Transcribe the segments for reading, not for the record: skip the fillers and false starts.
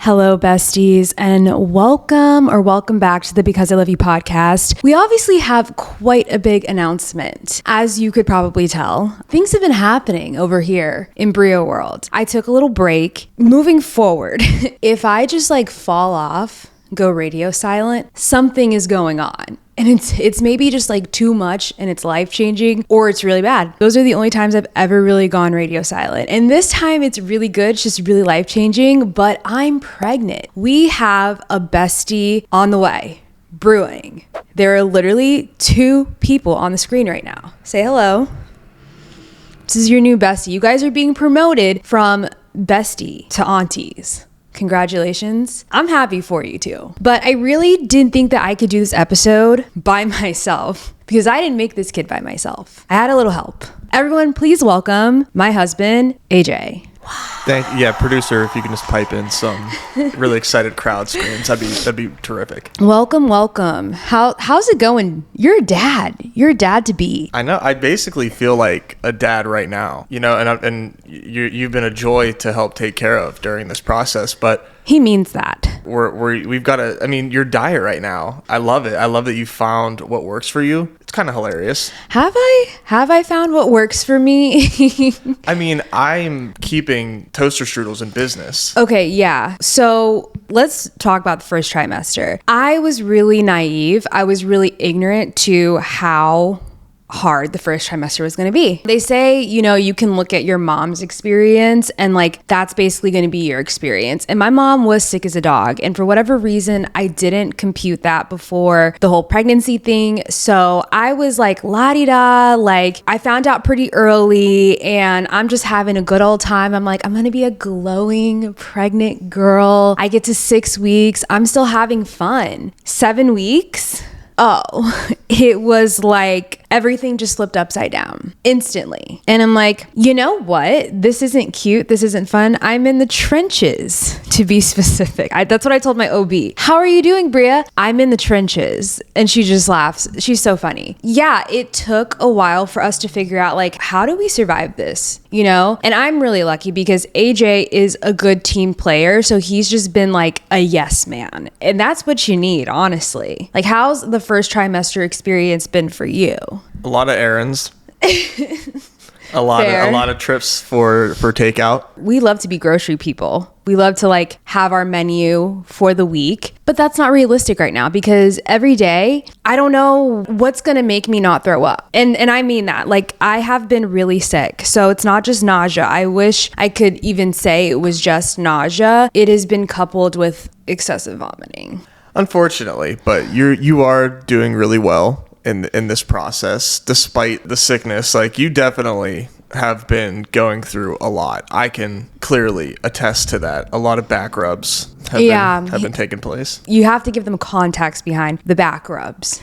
Hello, besties, and welcome back to the Because I Love You podcast. We obviously have quite a big announcement. As you could probably tell, things have been happening over here in Bria world. I took a little break. Moving forward, if I just fall off, go radio silent, something is going on. And it's maybe just too much and it's life-changing, or it's really bad. Those are the only times I've ever really gone radio silent. And this time it's really good. It's just really life-changing, but I'm pregnant. We have a bestie on the way, brewing. There are literally 2 people on the screen right now. Say hello. This is your new bestie. You guys are being promoted from bestie to aunties. Congratulations. I'm happy for you too. But I really didn't think that I could do this episode by myself because I didn't make this kid by myself. I had a little help. Everyone, please welcome my husband, AJ. Producer, if you can just pipe in some really excited crowd screams, that'd be terrific. Welcome. How's it going? You're a dad. You're a dad to be. I know. I basically feel like a dad right now, and you've been a joy to help take care of during this process, but he means that. We've got your diet right now. I love it. I love that you found what works for you. It's kind of hilarious. Have I found what works for me? I'm keeping toaster strudels in business. Okay, yeah. So let's talk about the first trimester. I was really naive. I was really ignorant to how hard the first trimester was going to be. They say, you can look at your mom's experience and that's basically going to be your experience. And my mom was sick as a dog. And for whatever reason, I didn't compute that before the whole pregnancy thing. So I was la-di-da, I found out pretty early and I'm just having a good old time. I'm going to be a glowing pregnant girl. I get to 6 weeks. I'm still having fun. 7 weeks. Oh, it was everything just flipped upside down instantly. And I'm you know what? This isn't cute. This isn't fun. I'm in the trenches, to be specific. That's what I told my OB. How are you doing, Bria? I'm in the trenches. And she just laughs. She's so funny. Yeah, it took a while for us to figure out how do we survive this, And I'm really lucky because AJ is a good team player. So he's just been a yes man. And that's what you need, honestly. How's the first trimester experience been for you? A lot of errands. a lot of trips for takeout. We love to be grocery people. We love to have our menu for the week, but that's not realistic right now because every day I don't know what's going to make me not throw up. And I mean that. I have been really sick. So it's not just nausea. I wish I could even say it was just nausea. It has been coupled with excessive vomiting. Unfortunately, but you are doing really well in this process despite the sickness. You definitely have been going through a lot. I can clearly attest to that. A lot of back rubs have been taking place. You have to give them context behind the back rubs.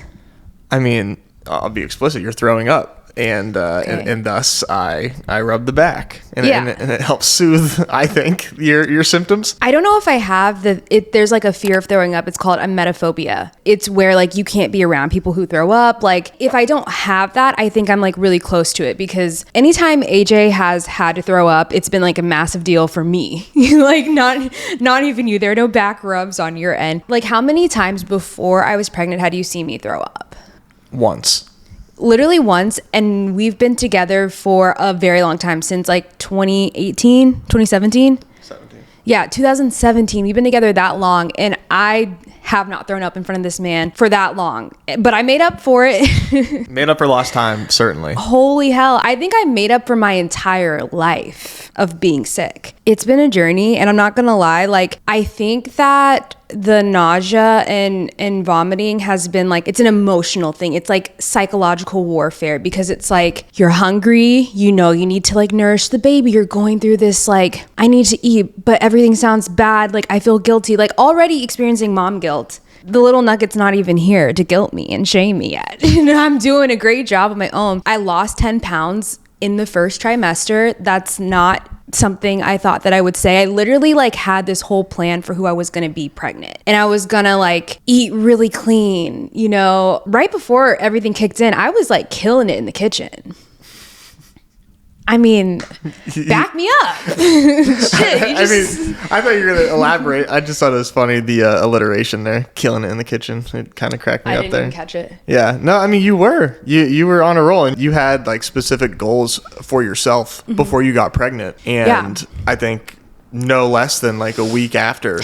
I'll be explicit. You're throwing up. And thus I rub the back and it helps soothe, I think, your symptoms. I don't know if I have there's a fear of throwing up. It's called emetophobia. It's where you can't be around people who throw up. If I don't have that, I think I'm really close to it because anytime AJ has had to throw up, it's been a massive deal for me. Not even you. There are no back rubs on your end. How many times before I was pregnant had you seen me throw up? Once. Literally once, and we've been together for a very long time, since 2018, 2017? 17. Yeah, 2017. We've been together that long, and I have not thrown up in front of this man for that long. But I made up for it. Made up for lost time, certainly. Holy hell. I think I made up for my entire life of being sick. It's been a journey, and I'm not gonna lie, I think that the nausea and vomiting has been it's an emotional thing. It's psychological warfare because it's you're hungry, you need to nourish the baby. You're going through this I need to eat, but everything sounds bad. I feel guilty. Already experiencing mom guilt. The little nugget's not even here to guilt me and shame me yet. I'm doing a great job of my own. I lost 10 pounds in the first trimester. That's not something I thought that I would say. I literally had this whole plan for who I was going to be pregnant. And I was going to eat really clean, Right before everything kicked in, I was killing it in the kitchen. I mean, back me up. Shit, I thought you were going to elaborate. I just thought it was funny, the alliteration there, killing it in the kitchen. It kind of cracked me up there. I didn't even catch it. Yeah. No, I mean, you were on a roll, and you had like specific goals for yourself before you got pregnant. And I think no less than like a week after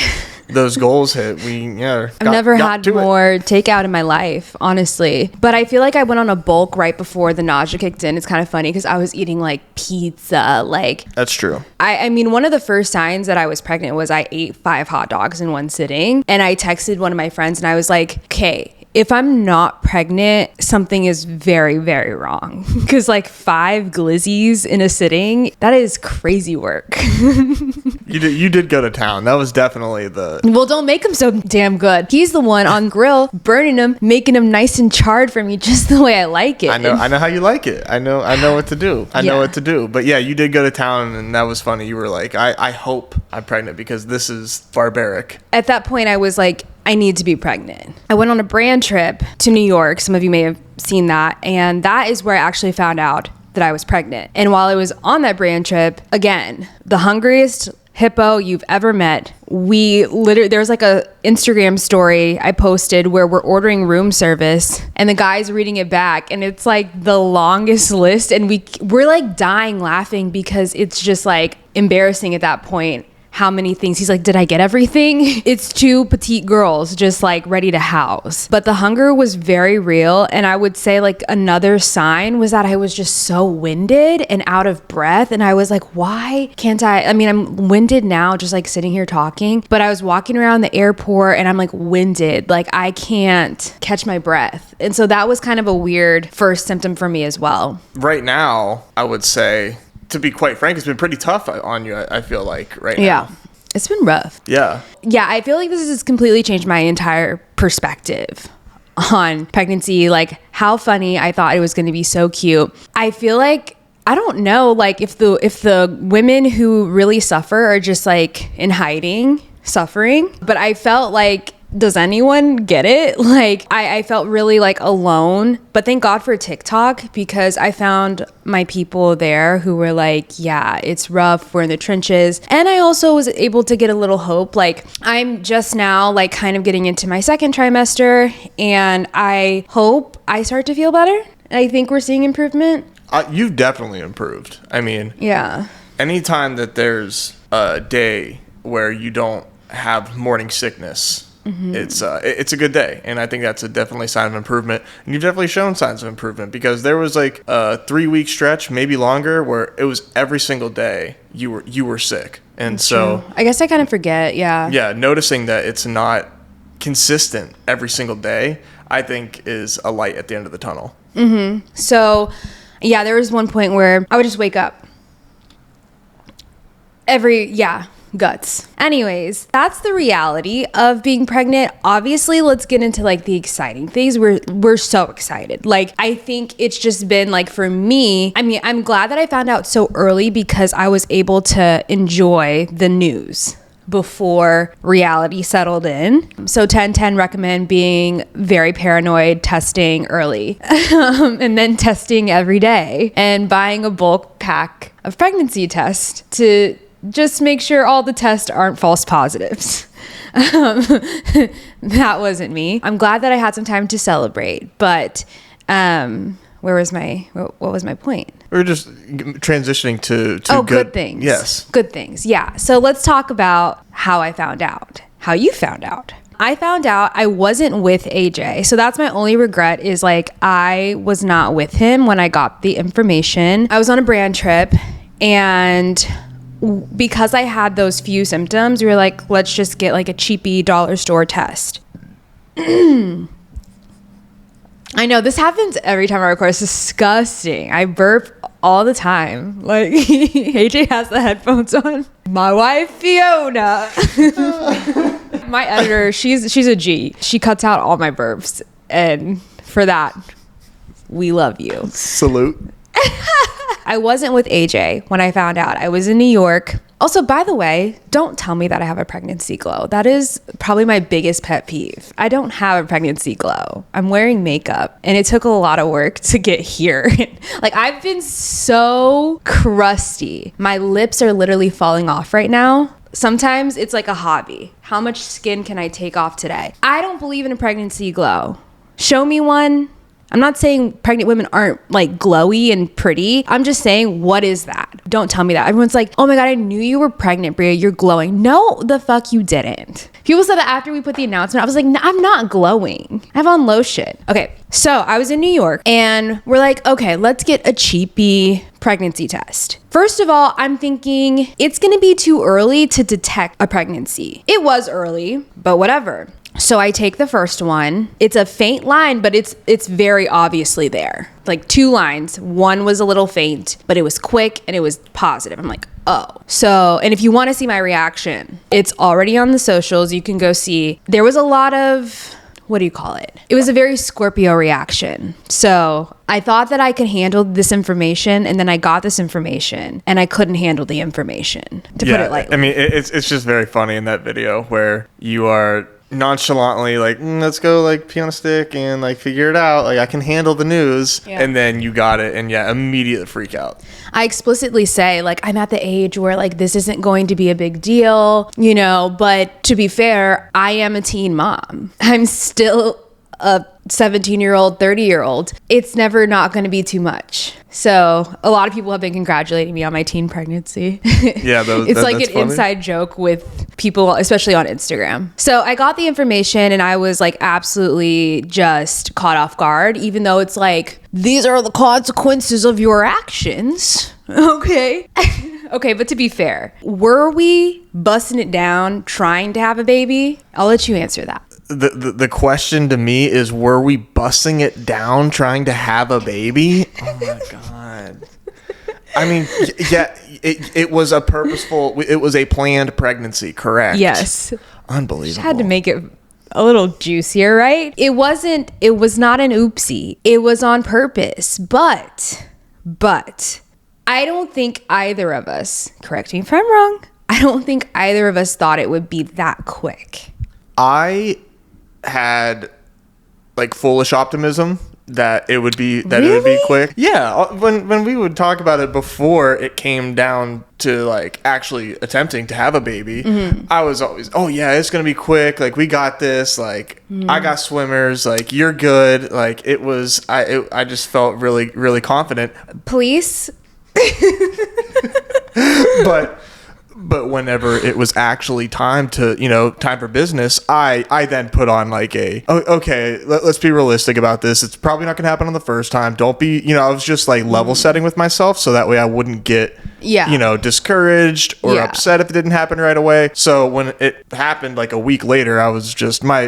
those goals hit, I've never had more takeout in my life, honestly. But I feel like I went on a bulk right before the nausea kicked in. It's kind of funny because I was eating like pizza. Like, that's true. I mean, one of the first signs that I was pregnant was I ate 5 hot dogs in one sitting. And I texted one of my friends and I was like, okay, if I'm not pregnant, something is very, very wrong. Because like 5 glizzies in a sitting, that is crazy work. You did go to town. That was definitely the... Well, don't make him so damn good. He's the one on grill, burning them, making them nice and charred for me just the way I like it. I know how you like it. I know what to do. I know what to do. But yeah, you did go to town, and that was funny. You were like, I hope I'm pregnant because this is barbaric. At that point, I was like, I need to be pregnant. I went on a brand trip to New York. Some of you may have seen that. And that is where I actually found out that I was pregnant. And while I was on that brand trip, again, the hungriest hippo you've ever met. There's like a Instagram story I posted where we're ordering room service and the guy's reading it back and it's like the longest list and we're like dying laughing because it's just like embarrassing at that point. How many things he's like, did I get everything? It's 2 petite girls just like ready to house. But the hunger was very real. And I would say like another sign was that I was just so winded and out of breath. And I was like, why can't I mean, I'm winded now just like sitting here talking, but I was walking around the airport and I'm like winded, like I can't catch my breath. And so that was kind of a weird first symptom for me as well. Right now, I would say, to be quite frank, it's been pretty tough on you, I feel like, right now. Yeah, it's been rough. Yeah. Yeah, I feel like this has completely changed my entire perspective on pregnancy. Like, how funny I thought it was going to be so cute. I feel like, I don't know, like, if the women who really suffer are just, like, in hiding, suffering. But I felt like, does anyone get it? Like, I felt really like alone, but thank God for TikTok because I found my people there who were like, yeah, it's rough. We're in the trenches. And I also was able to get a little hope. Like, I'm just now like kind of getting into my 2nd trimester and I hope I start to feel better. I think we're seeing improvement. You've definitely improved. I mean, yeah. Anytime that there's a day where you don't have morning sickness, it's a good day, and I think that's definitely a sign of improvement. And you've definitely shown signs of improvement because there was like a 3-week stretch, maybe longer, where it was every single day you were sick, and that's so true. I guess I kind of forget. Yeah, noticing that it's not consistent every single day, I think is a light at the end of the tunnel. So, yeah, there was one point where I would just wake up guts. Anyways, that's the reality of being pregnant. Obviously, let's get into like the exciting things. We're so excited. Like, I think it's just been like, for me, I mean, I'm glad that I found out so early because I was able to enjoy the news before reality settled in. So 10-10 recommend being very paranoid, testing early, and then testing every day and buying a bulk pack of pregnancy tests to just make sure all the tests aren't false positives. That wasn't me. I'm glad that I had some time to celebrate, but what was my point? We were just transitioning to good things. Yes. Good things. Yeah. So let's talk about how I found out. How you found out. I found out I wasn't with AJ. So that's my only regret is like I was not with him when I got the information. I was on a brand trip and because I had those few symptoms, we were like, let's just get like a cheapy dollar store test. I know this happens every time I record. It's disgusting. I burp all the time. Like AJ has the headphones on. My wife Fiona, my editor, she's a G. She cuts out all my burps, and for that, we love you. Salute. I wasn't with AJ when I found out. I was in New York Also, by the way, don't tell me that I have a pregnancy glow. That is probably my biggest pet peeve. I don't have a pregnancy glow. I'm wearing makeup and it took a lot of work to get here. Like, I've been so crusty. My lips are literally falling off right now. Sometimes it's like a hobby. How much skin can I take off today? I don't believe in a pregnancy glow. Show me one. I'm not saying pregnant women aren't like glowy and pretty. I'm just saying, what is that? Don't tell me that. Everyone's like, oh my God, I knew you were pregnant, Bria. You're glowing. No, the fuck you didn't. People said that after we put the announcement. I was like, no, I'm not glowing. I have on lotion. Okay, so I was in New York and we're like, okay, let's get a cheapy pregnancy test. First of all, I'm thinking it's gonna be too early to detect a pregnancy. It was early, but whatever. So I take the first one. It's a faint line, but it's very obviously there. Like 2 lines. One was a little faint, but it was quick and it was positive. I'm like, oh. So, and if you want to see my reaction, it's already on the socials. You can go see. There was a lot of, what do you call it? It was a very Scorpio reaction. So I thought that I could handle this information, and then I got this information and I couldn't handle the information, to put it lightly. I mean, it's just very funny in that video where you are nonchalantly like, let's go like pee on a stick and like figure it out, like I can handle the news. And then you got it and immediate freak out. I explicitly say like, I'm at the age where like this isn't going to be a big deal, you know, but to be fair, I am a teen mom. I'm still a 17-year-old, 30-year-old. It's never not going to be too much. So a lot of people have been congratulating me on my teen pregnancy. Yeah, it's like an funny inside joke with people, especially on Instagram. So I got the information and I was like absolutely just caught off guard, even though it's like, these are the consequences of your actions. Okay. Okay, but to be fair, were we busting it down trying to have a baby? I'll let you answer that. The question to me is, were we busting it down trying to have a baby? Oh my God. I mean, yeah, it was a purposeful, it was a planned pregnancy, correct? Yes. Unbelievable. Just had to make it a little juicier, right? It was not an oopsie. It was on purpose. But I don't think either of us, correct me if I'm wrong, I don't think either of us thought it would be that quick. I had like foolish optimism that it would be quick. Yeah, when we would talk about it before it came down to like actually attempting to have a baby, I was always, oh yeah, it's gonna be quick, like we got this, like I got swimmers, like you're good. Like it was, I just felt really, really confident. Police. But whenever it was actually time for business, I then put on like okay, let's be realistic about this. It's probably not gonna happen on the first time. Don't be, I was just like level setting with myself so that way I wouldn't get, discouraged or upset if it didn't happen right away. So when it happened like a week later, I was just, my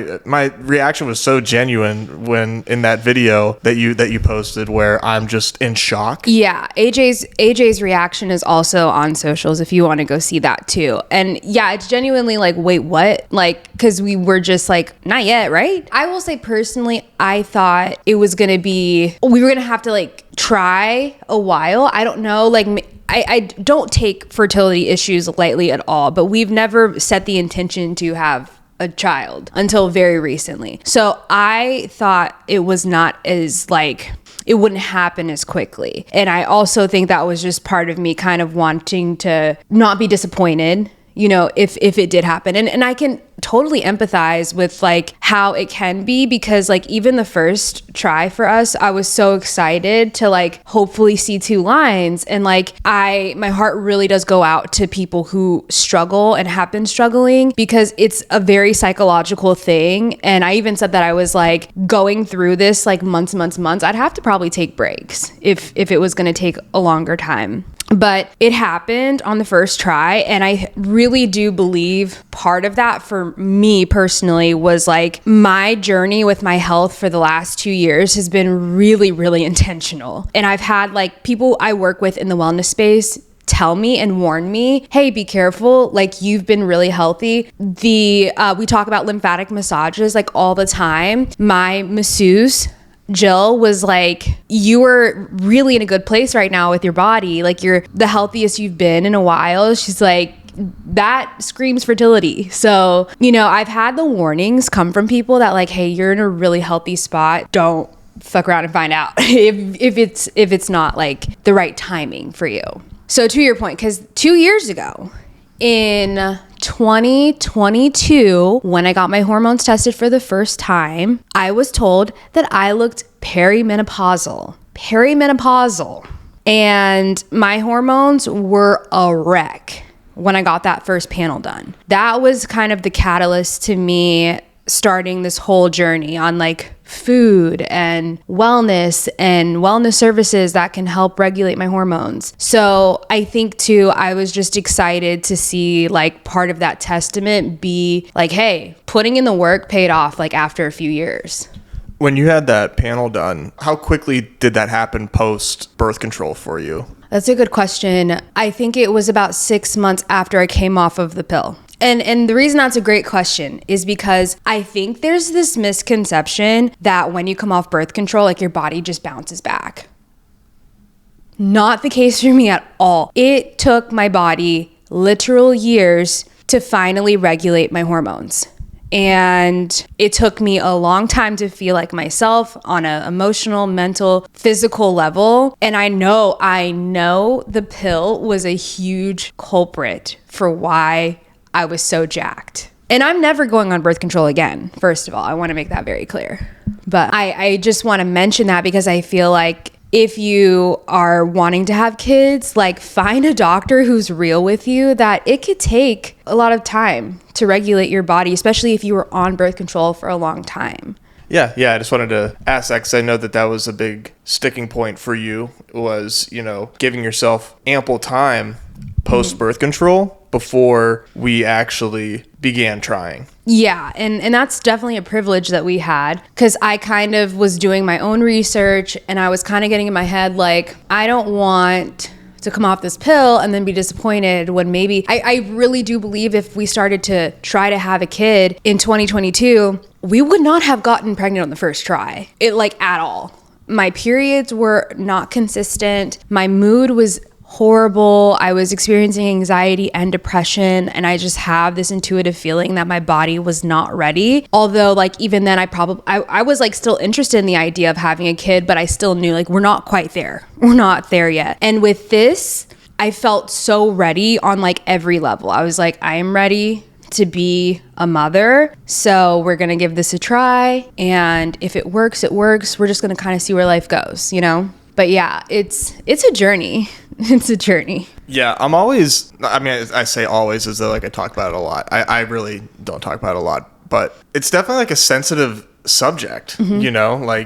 reaction was so genuine when in that video that you posted where I'm just in shock. Yeah, AJ's reaction is also on socials if you want to go see that too. And yeah, it's genuinely like, wait, what? Like, because we were just like, not yet, right? I will say personally, I thought it was going to be, we were going to have to like try a while. I don't know, like I don't take fertility issues lightly at all, but we've never set the intention to have a child until very recently. So I thought it was not as like, it wouldn't happen as quickly. And I also think that was just part of me kind of wanting to not be disappointed, if it did happen. And I can totally empathize with like how it can be, because like even the first try for us, I was so excited to like hopefully see 2 lines. And like my heart really does go out to people who struggle and have been struggling, because it's a very psychological thing. And I even said that I was like going through this like months. I'd have to probably take breaks if it was going to take a longer time. But it happened on the first try. And I really do believe part of that for me personally was like my journey with my health for the last 2 years has been really, really intentional. And I've had like people I work with in the wellness space tell me and warn me, hey, be careful. Like you've been really healthy. We talk about lymphatic massages like all the time. My masseuse, Jill, was like, you were really in a good place right now with your body. Like you're the healthiest you've been in a while. She's like, that screams fertility. So, you know, I've had the warnings come from people that like, hey, you're in a really healthy spot. Don't fuck around and find out if it's not like the right timing for you. So to your point, because 2 years ago in 2022, when I got my hormones tested for the first time, I was told that I looked perimenopausal. And my hormones were a wreck when I got that first panel done. That was kind of the catalyst to me starting this whole journey on like food and wellness services that can help regulate my hormones. So I think too, I was just excited to see like part of that testament be like, hey, putting in the work paid off like after a few years. When you had that panel done, how quickly did that happen post birth control for you? That's a good question. I think it was about 6 months after I came off of the pill. And the reason that's a great question is because I think there's this misconception that when you come off birth control, like your body just bounces back. Not the case for me at all. It took my body literal years to finally regulate my hormones. And it took me a long time to feel like myself on an emotional, mental, physical level. And I know the pill was a huge culprit for why I was so jacked. And I'm never going on birth control again, first of all. I want to make that very clear. But I just want to mention that because I feel like if you are wanting to have kids, like find a doctor who's real with you, that it could take a lot of time to regulate your body, especially if you were on birth control for a long time. Yeah. I just wanted to ask that because I know that was a big sticking point for you was, you know, giving yourself ample time post birth control before we actually began trying. Yeah, and that's definitely a privilege that we had because I kind of was doing my own research and I was kind of getting in my head like, I don't want to come off this pill and then be disappointed when maybe, I really do believe if we started to try to have a kid in 2022, we would not have gotten pregnant on the first try, at all. My periods were not consistent. My mood was horrible. I was experiencing anxiety and depression, and I just have this intuitive feeling that my body was not ready. Although even then I was still interested in the idea of having a kid, but I still knew we're not quite there. We're not there yet. And with this, I felt so ready on every level. I was I am ready to be a mother. So we're going to give this a try. And if it works, it works. We're just going to kind of see where life goes, you know? But yeah, it's a journey. It's a journey. Yeah, I say always as though I talk about it a lot. I really don't talk about it a lot, but it's definitely a sensitive subject, mm-hmm. you know,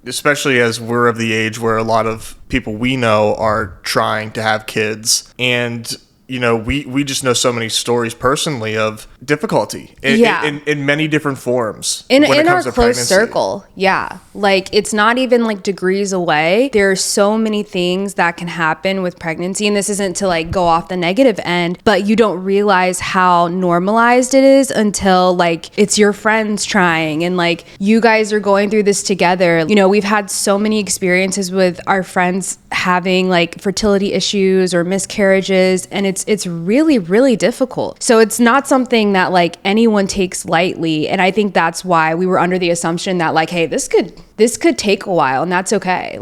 especially as we're of the age where a lot of people we know are trying to have kids. And, you know, we just know so many stories personally of difficulty in many different forms. In our close circle. Yeah. It's not even degrees away. There are so many things that can happen with pregnancy. And this isn't to go off the negative end, but you don't realize how normalized it is until it's your friends trying and you guys are going through this together. You know, we've had so many experiences with our friends having fertility issues or miscarriages, and it's really, really difficult. So it's not something that anyone takes lightly. And I think that's why we were under the assumption that hey, this could take a while, and that's okay.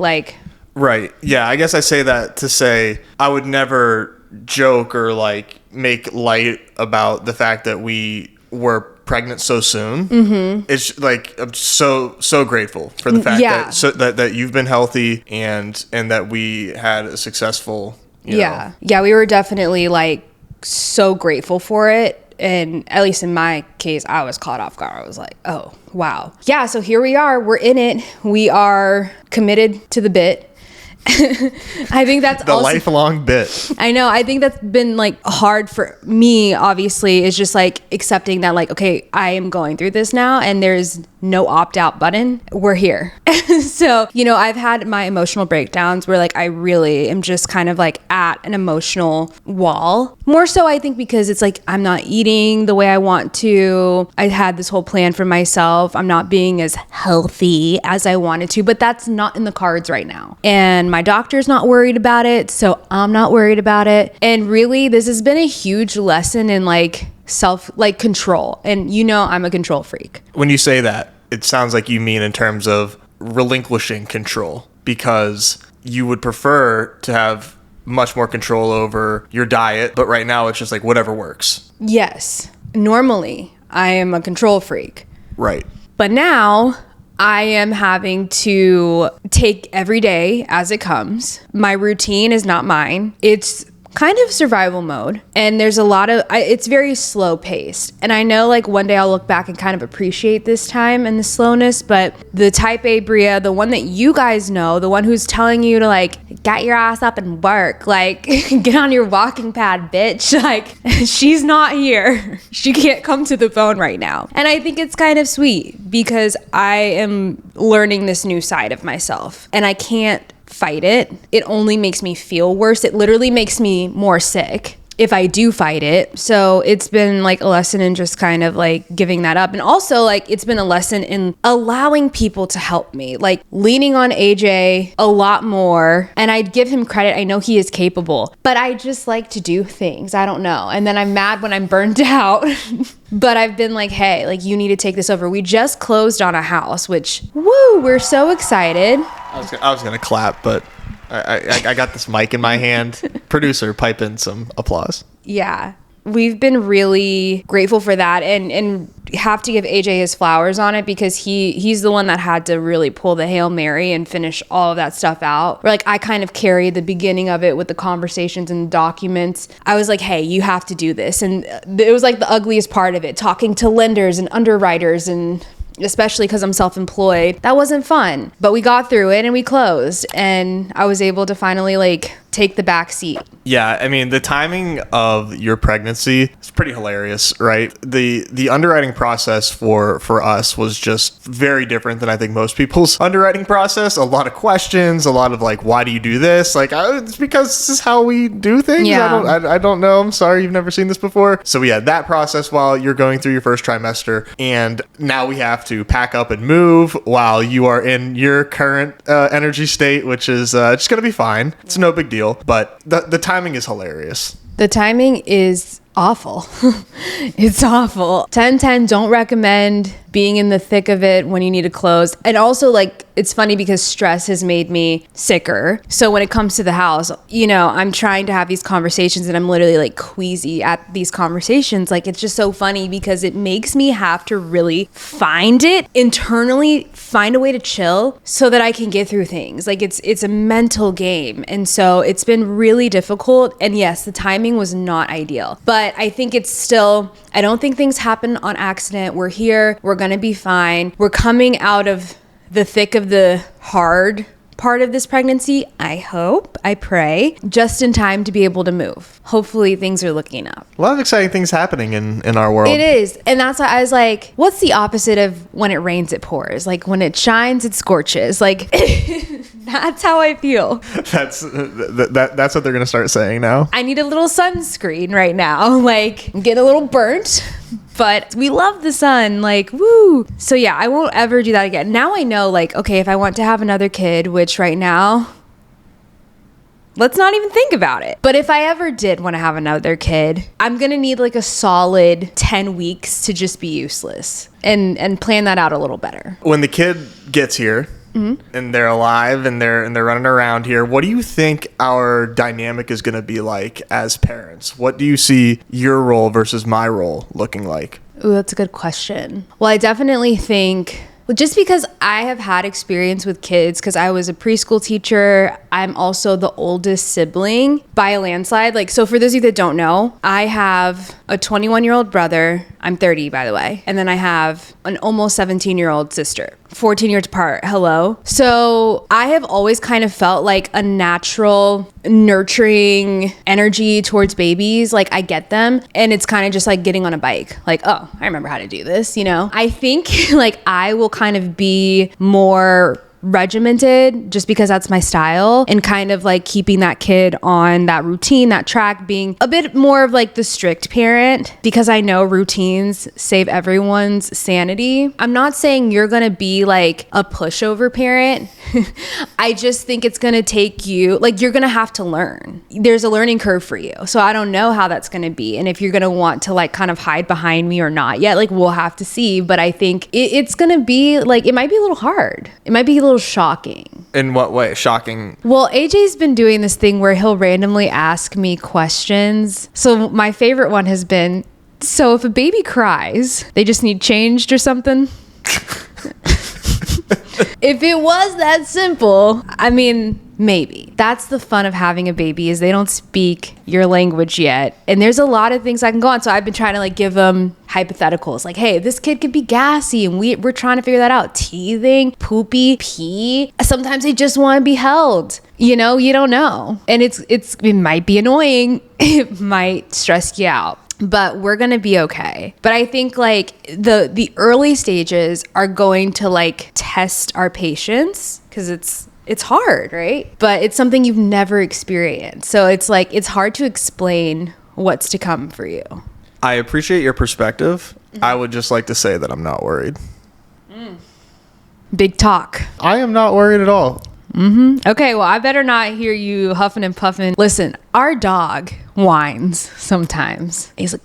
Right. Yeah. I guess I say that to say I would never joke or make light about the fact that we were pregnant so soon. Mm-hmm. It's I'm so grateful for the fact that you've been healthy and that we had a successful, you know. Yeah, we were definitely so grateful for it. And at least in my case, I was caught off guard. I was oh, wow. Yeah, so here we are. We're in it. We are committed to the bit. I think that's the lifelong bit. I know. I think that's been hard for me, obviously, is just accepting that okay, I am going through this now and there's no opt-out button, we're here. So, I've had my emotional breakdowns where like I really am just kind of like at an emotional wall. More so I think because it's like I'm not eating the way I want to. I had this whole plan for myself. I'm not being as healthy as I wanted to, but that's not in the cards right now. And my doctor's not worried about it, so I'm not worried about it. And really, this has been a huge lesson in like control. And I'm a control freak. When you say that, it sounds like you mean in terms of relinquishing control, because you would prefer to have much more control over your diet, but right now it's just like whatever works. Yes. Normally, I am a control freak. Right. But now I am having to take every day as it comes. My routine is not mine. It's kind of survival mode, and there's a lot of it's very slow paced, and I know like one day I'll look back and kind of appreciate this time and the slowness. But the type A Bria, the one that you guys know, the one who's telling you to like get your ass up and work, like get on your walking pad, bitch, like she's not here. She can't come to the phone right now. And I think it's kind of sweet because I am learning this new side of myself, and I can't fight it. It only makes me feel worse. It literally makes me more sick if I do fight it. So it's been like a lesson in just kind of like giving that up. And also like it's been a lesson in allowing people to help me, like leaning on AJ a lot more. And I'd give him credit. I know he is capable, but I just like to do things. I don't know. And then I'm mad when I'm burned out. But I've been like, hey, like you need to take this over. We just closed on a house, which, woo, we're so excited. I was gonna clap, but I got this mic in my hand. Producer, pipe in some applause. Yeah. We've been really grateful for that, and have to give AJ his flowers on it, because he's the one that had to really pull the Hail Mary and finish all of that stuff out. Like I kind of carried the beginning of it with the conversations and the documents. I was like, hey, you have to do this. And it was like the ugliest part of it, talking to lenders and underwriters, and especially because I'm self-employed, that wasn't fun. But we got through it and we closed, and I was able to finally like take the back seat. Yeah, I mean, the timing of your pregnancy is pretty hilarious, right? The underwriting process for us was just very different than I think most people's underwriting process. A lot of questions, a lot of like, why do you do this? Like, it's because this is how we do things. Yeah. I don't know. I'm sorry, you've never seen this before. So we had that process while you're going through your first trimester, and now we have to pack up and move while you are in your current energy state, which is just gonna be fine. It's no big deal, but the timing is hilarious. The timing is awful. It's awful. 10-10, don't recommend being in the thick of it when you need to close. And also, like, it's funny because stress has made me sicker. So when it comes to the house, I'm trying to have these conversations and I'm literally like queasy at these conversations. Like, it's just so funny because it makes me have to really find it internally, find a way to chill so that I can get through things. Like, it's a mental game. And so it's been really difficult. And yes, the timing was not ideal, but I think it's still, I don't think things happen on accident. We're here. We're going to be fine. We're coming out of the thick of the hard part of this pregnancy, I hope, I pray, just in time to be able to move. Hopefully things are looking up. A lot of exciting things happening in our world. It is. And that's why I was like, what's the opposite of when it rains, it pours? Like when it shines, it scorches. Like that's how I feel. That's what they're going to start saying now. I need a little sunscreen right now. Like I'm getting a little burnt. But we love the sun, like, woo. So yeah, I won't ever do that again. Now I know, like, okay, if I want to have another kid, which right now, let's not even think about it. But if I ever did want to have another kid, I'm going to need like a solid 10 weeks to just be useless and plan that out a little better. When the kid gets here, and they're alive and they're running around here, what do you think our dynamic is going to be like as parents? What do you see your role versus my role looking like? Ooh, that's a good question. Well, I definitely think, just because I have had experience with kids, because I was a preschool teacher, I'm also the oldest sibling by a landslide. Like, so for those of you that don't know, I have a 21-year-old brother. I'm 30, by the way. And then I have an almost 17-year-old sister, 14 years apart. Hello. So I have always kind of felt like a natural nurturing energy towards babies. Like, I get them, and it's kind of just like getting on a bike. Like, oh, I remember how to do this, you know? I think like I will kind of be more regimented just because that's my style, and kind of like keeping that kid on that routine, that track, being a bit more of like the strict parent, because I know routines save everyone's sanity. I'm not saying you're gonna be like a pushover parent. I just think it's gonna take you, like, you're gonna have to learn. There's a learning curve for you. So I don't know how that's gonna be, and if you're gonna want to like kind of hide behind me or not yet. Like, we'll have to see. But I think it's gonna be like, it might be a little hard. It might be a little shocking. In what way? Shocking? Well, AJ's been doing this thing where he'll randomly ask me questions. So my favorite one has been, so if a baby cries, they just need changed or something? If it was that simple, I mean, maybe. That's the fun of having a baby, is they don't speak your language yet. And there's a lot of things I can go on. So I've been trying to like give them hypotheticals. Like, hey, this kid could be gassy, and we're trying to figure that out. Teething, poopy, pee. Sometimes they just want to be held. You know, you don't know. And it might be annoying. It might stress you out. But we're going to be okay. But I think like the early stages are going to like test our patience, because it's hard, right? But it's something you've never experienced. So it's like, it's hard to explain what's to come for you. I appreciate your perspective. Mm-hmm. I would just like to say that I'm not worried. Big talk. I am not worried at all. Mm-hmm. Okay, well, I better not hear you huffing and puffing. Listen, our dog whines sometimes. He's like,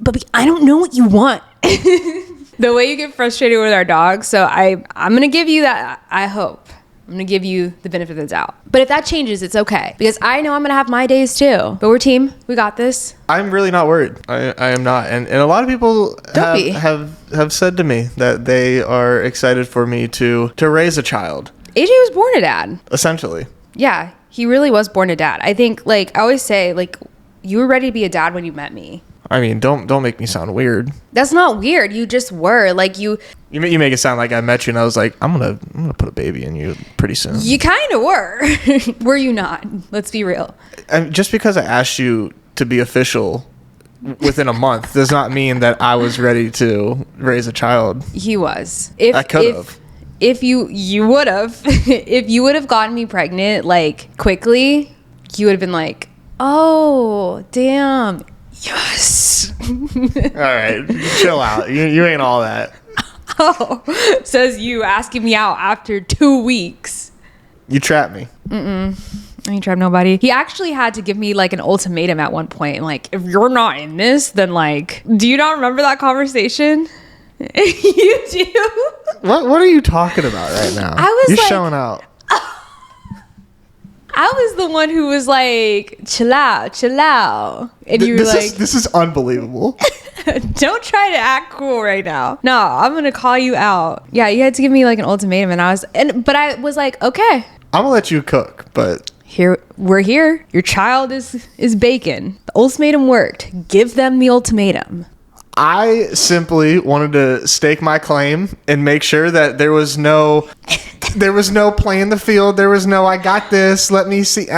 Bubby, I don't know what you want. The way you get frustrated with our dog. So I'm going to give you that, I hope. I'm going to give you the benefit of the doubt. But if that changes, it's okay. Because I know I'm going to have my days too. But we're team. We got this. I'm really not worried. I am not. And a lot of people have said to me that they are excited for me to raise a child. AJ was born a dad. Essentially. Yeah, he really was born a dad. I think, like, I always say, like, you were ready to be a dad when you met me. I mean, don't make me sound weird. That's not weird. You just were. Like, you make it sound like I met you and I was like, I'm gonna put a baby in you pretty soon. You kind of were. Were you not? Let's be real. And just because I asked you to be official within a month does not mean that I was ready to raise a child. He was. I could have. If you would have, if you would have gotten me pregnant like quickly, you would have been like, oh, damn. Yes. All right. Chill out. You ain't all that. Oh, says you asking me out after 2 weeks. You trapped me. I ain't trapped nobody. He actually had to give me like an ultimatum at one point. Like, if you're not in this, then like, do you not remember that conversation? You do? What are you talking about right now? You're like, showing out. I was the one who was like, chill out. And you were like, this is unbelievable. Don't try to act cool right now. No, I'm going to call you out. Yeah, you had to give me like an ultimatum, and but I was like, okay. I'm going to let you cook, but we're here. Your child is bacon. The ultimatum worked. Give them the ultimatum. I simply wanted to stake my claim and make sure that there was no play in the field. There was no, I got this. Let me see. You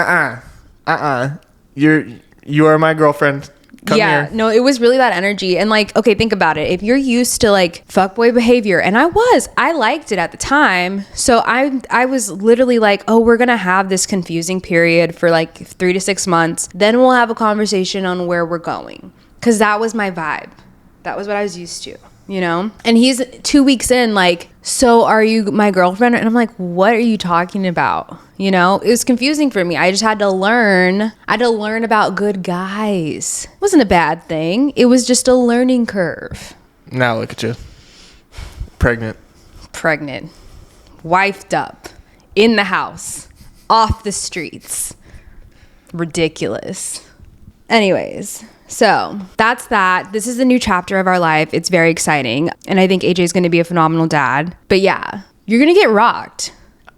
are my girlfriend. Come here. No, it was really that energy. And like, okay, think about it. If you're used to like fuckboy behavior, and I liked it at the time. So I was literally like, oh, we're going to have this confusing period for like 3 to 6 months. Then we'll have a conversation on where we're going. 'Cause that was my vibe. That was what I was used to, you know? And he's 2 weeks in, like, so are you my girlfriend? And I'm like, what are you talking about? You know, it was confusing for me. I just had to learn. About good guys. It wasn't a bad thing. It was just a learning curve. Now look at you. Pregnant. Wifed up. In the house. Off the streets. Ridiculous. Anyways. So that's that. This is a new chapter of our life. It's very exciting. And I think AJ is going to be a phenomenal dad. But yeah, you're going to get rocked.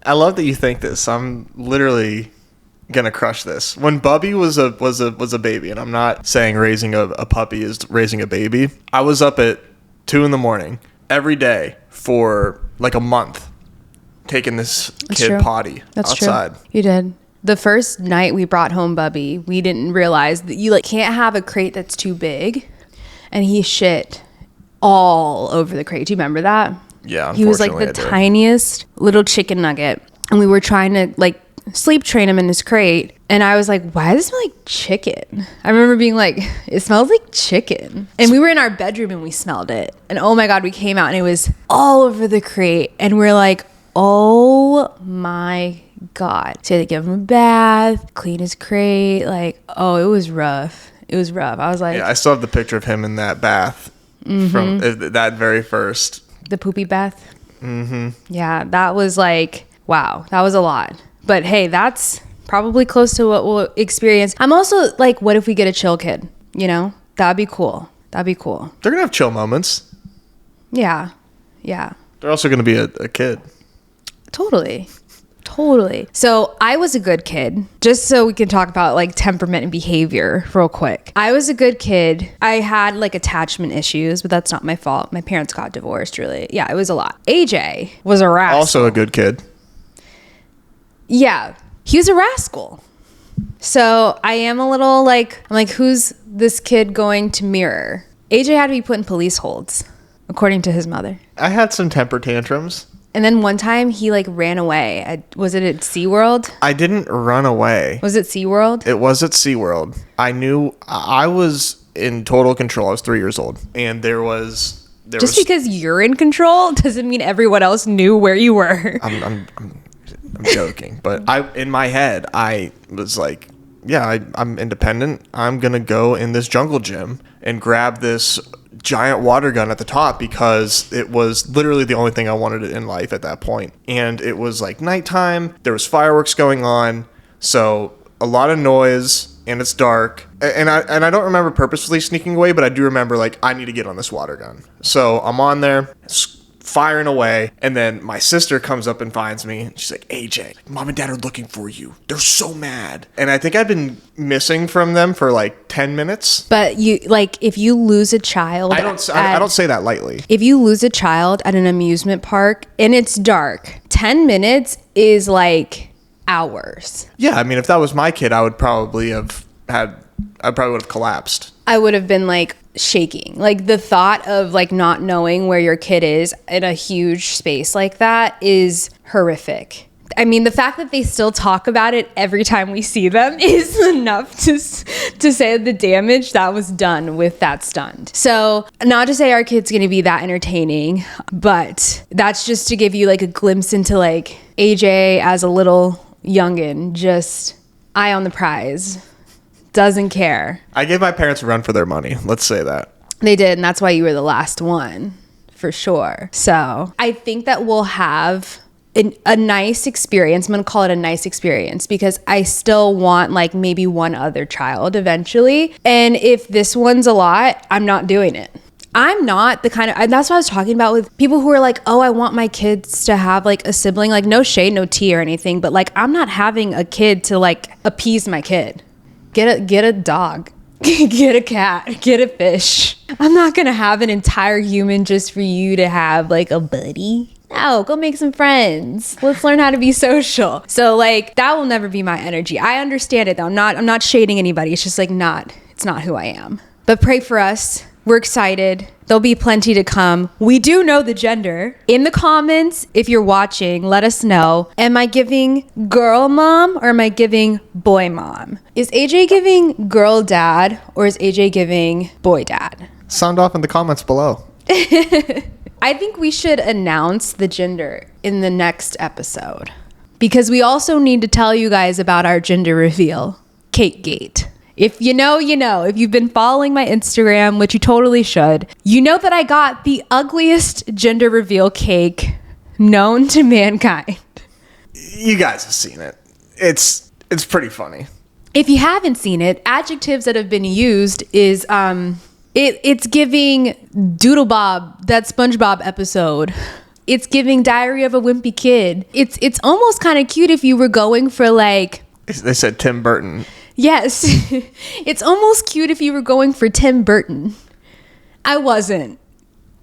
I love that you think this. I'm literally gonna crush this. When Bubby was a baby, and I'm not saying raising a puppy is raising a baby. I was up at 2 a.m. every day for like a month, taking this kid potty outside. True. You did. The first night we brought home Bubby, we didn't realize that you like can't have a crate that's too big, and he shit all over the crate. Do you remember that? Yeah, he was like the tiniest little chicken nugget, and we were trying to like sleep train him in his crate, and I was like, why does it smell like chicken? I remember being like, it smells like chicken. And we were in our bedroom and we smelled it, and oh my god, we came out and it was all over the crate, and we're like, oh my god. So they give him a bath, clean his crate, like, oh, it was rough. I was like, yeah, I still have the picture of him in that bath from that very first, the poopy bath. Yeah, that was like, wow, that was a lot. But hey, that's probably close to what we'll experience. I'm also like, what if we get a chill kid? You know, that'd be cool. They're gonna have chill moments. Yeah. They're also gonna be a kid. Totally. So I was a good kid, just so we can talk about like temperament and behavior real quick. I was a good kid. I had like attachment issues, but that's not my fault. My parents got divorced, really. Yeah, it was a lot. AJ was a rascal. Also a good kid. Yeah, he was a rascal. So I am a little like, I'm like, who's this kid going to mirror? AJ had to be put in police holds, according to his mother. I had some temper tantrums. And then one time he like ran away. Was it at SeaWorld? I didn't run away. Was it SeaWorld? It was at SeaWorld. I knew I was in total control. I was 3 years old. And there was... Because you're in control doesn't mean everyone else knew where you were. I'm joking. But in my head, I was like, yeah, I'm independent. I'm going to go in this jungle gym and grab this giant water gun at the top, because it was literally the only thing I wanted in life at that point. And it was like nighttime. There was fireworks going on. So a lot of noise, and it's dark. And I don't remember purposefully sneaking away, but I do remember like, I need to get on this water gun. So I'm on there firing away, and then my sister comes up and finds me, and she's like, AJ, Mom and Dad are looking for you. They're so mad. And I think I've been missing from them for like 10 minutes. But you like, if you lose a child, I don't say that lightly. If you lose a child at an amusement park and it's dark, 10 minutes is like hours. Yeah, I mean, if that was my kid, I would probably would have collapsed. I would have been like shaking. Like the thought of like not knowing where your kid is in a huge space like that is horrific. I mean, the fact that they still talk about it every time we see them is enough to say the damage that was done with that stunt. So not to say our kid's going to be that entertaining, but that's just to give you like a glimpse into like AJ as a little youngin', just eye on the prize. Doesn't care. I gave my parents a run for their money. Let's say that. They did, and that's why you were the last one, for sure. So I think that we'll have a nice experience. I'm going to call it a nice experience, because I still want like maybe one other child eventually. And if this one's a lot, I'm not doing it. I'm not the kind of, and that's what I was talking about with people who are like, oh, I want my kids to have like a sibling, like no shade, no tea or anything, but like I'm not having a kid to like appease my kid. Get a dog, get a cat, get a fish. I'm not going to have an entire human just for you to have like a buddy. No, go make some friends. Let's learn how to be social. So like that will never be my energy. I understand it though. I'm not shading anybody. It's just like it's not who I am. But pray for us. We're excited. There'll be plenty to come. We do know the gender. In the comments, if you're watching, let us know. Am I giving girl mom or am I giving boy mom? Is AJ giving girl dad or is AJ giving boy dad? Sound off in the comments below. I think we should announce the gender in the next episode, because we also need to tell you guys about our gender reveal, Cake Gate. If you know, you know. If you've been following my Instagram, which you totally should, you know that I got the ugliest gender reveal cake known to mankind. You guys have seen it. It's pretty funny. If you haven't seen it, adjectives that have been used is it's giving Doodle Bob, that SpongeBob episode, It's giving Diary of a Wimpy Kid. It's almost kind of cute if you were going for like... They said Tim Burton. Yes. It's almost cute if you were going for Tim Burton. I wasn't.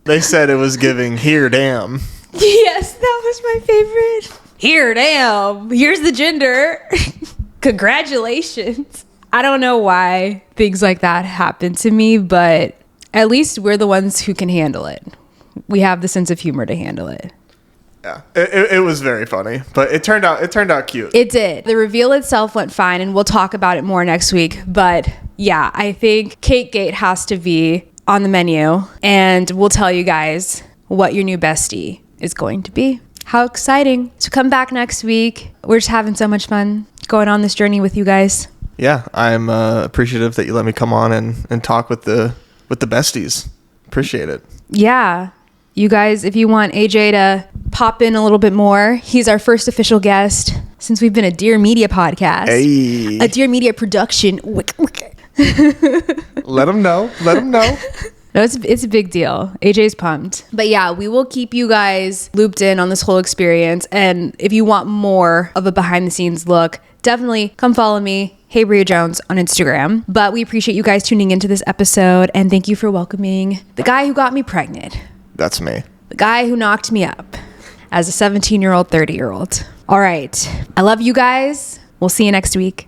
They said it was giving Here Damn. Yes, that was my favorite. Here Damn. Here's the gender. Congratulations. I don't know why things like that happen to me, but at least we're the ones who can handle it. We have the sense of humor to handle it. Yeah, it was very funny, but it turned out cute. It did. The reveal itself went fine, and we'll talk about it more next week. But yeah, I think Cake Gate has to be on the menu, and we'll tell you guys what your new bestie is going to be. How exciting. So come back next week. We're just having so much fun going on this journey with you guys. Yeah, I'm appreciative that you let me come on and talk with the besties. Appreciate it. Yeah. You guys, if you want AJ to pop in a little bit more, he's our first official guest since we've been a Dear Media podcast. Hey. A Dear Media production. Let him know. No, it's a big deal. AJ's pumped. But yeah, we will keep you guys looped in on this whole experience. And if you want more of a behind the scenes look, definitely come follow me. Hey, Bria Jones on Instagram. But we appreciate you guys tuning into this episode. And thank you for welcoming the guy who got me pregnant. That's me. The guy who knocked me up as a 17-year-old, 30-year-old. All right. I love you guys. We'll see you next week.